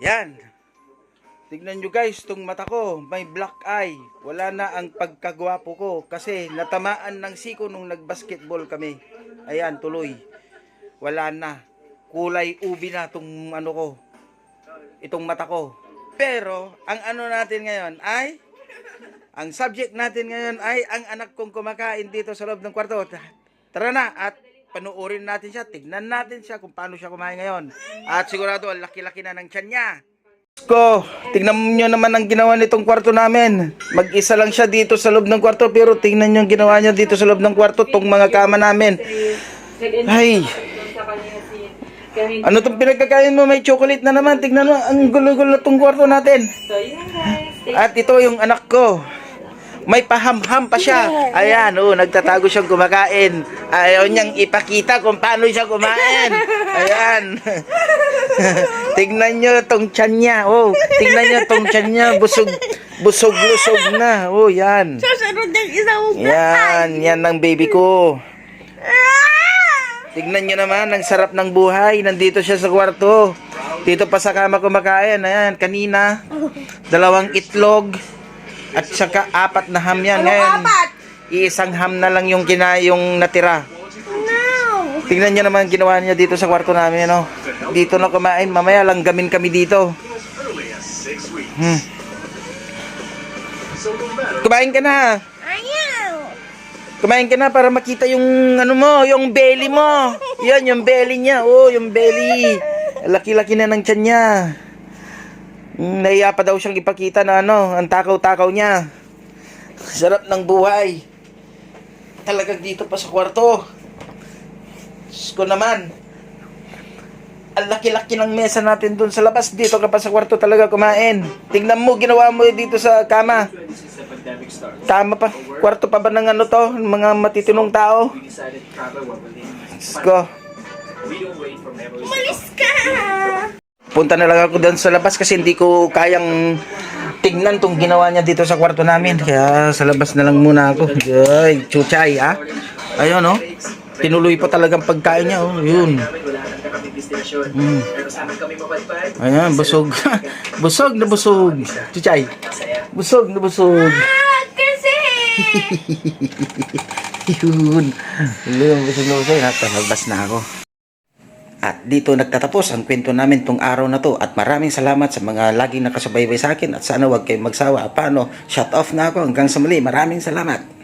Yan. Tignan nyo guys, itong mata ko, may black eye. Wala na ang pagkagwapo ko kasi natamaan ng siko nung nagbasketball kami. Ayan, tuloy. Wala na. Kulay ubi na itong ano ko. Itong mata ko. Pero, ang ano natin ngayon ay, ang subject natin ngayon ay ang anak kong kumakain dito sa loob ng kwarto. Tara na at panuorin natin siya. Tignan natin siya kung paano siya kumain ngayon. At sigurado, ang laki-laki na ng tiyan niya. Ko, tignan nyo naman ang ginawa nitong kwarto namin. Mag-isa lang siya dito sa loob ng kwarto, pero tignan nyo ang ginawa niya dito sa loob ng kwarto, tong mga kama namin. Ay, ano tong pinagkakain mo? May chocolate na naman. Tignan mo, ang gulo-gulo tong kwarto natin. At ito yung anak ko. May paham-ham pa siya. Ayan, nagtatago siyang kumakain. Ayaw niyang ipakita kung paano siya kumain. Ayan. Tignan niyo tong tiyan niya. Tignan niyo tong tiyan niya. Busog-lusog na. Yan. Yan ang baby ko. Tignan niyo naman, ang sarap ng buhay. Nandito siya sa kwarto. Dito pa sa kama kumakain. Ayan, kanina. 2 itlog. At saka 4 na ham yan. Ngayon, iisang ham na lang yung natira. Tingnan nyo naman ginawa niya dito sa kwarto namin. Dito na kumain. Mamaya lang gamin kami dito. Kumain ka na. Kumain ka na para makita yung ano mo, yung belly mo. Yan, yung belly niya. Yung belly. Laki-laki na ng tiyan niya. Nahiya pa daw siyang ipakita na ang takaw-takaw niya. Sarap ng buhay. Talagang dito pa sa kwarto. Diyos ko naman. Ang laki-laki ng mesa natin dun sa labas. Dito ka pa sa kwarto talaga kumain. Tingnan mo, ginawa mo dito sa kama. Kama pa. Kwarto pa ba ng mga matitinong tao? Diyos ko. Umalis ka! Punta na lang ako doon sa labas kasi hindi ko kayang tignan tong ginawa niya dito sa kwarto namin. Kaya sa labas na lang muna ako. Ay, chuchay, Ayun, tinuloy pa talagang pagkain niya, Yun. Ayan, busog. Busog na busog. Chuchay. Busog na busog. Kasi! Yun. Busog na busog. Labas na ako. At dito nagtatapos ang kwento namin tong araw na to. At maraming salamat sa mga laging nakasubaybay sa akin. At sana wag kayong magsawa. Paano? Shut off na ako. Hanggang sa muli. Maraming salamat.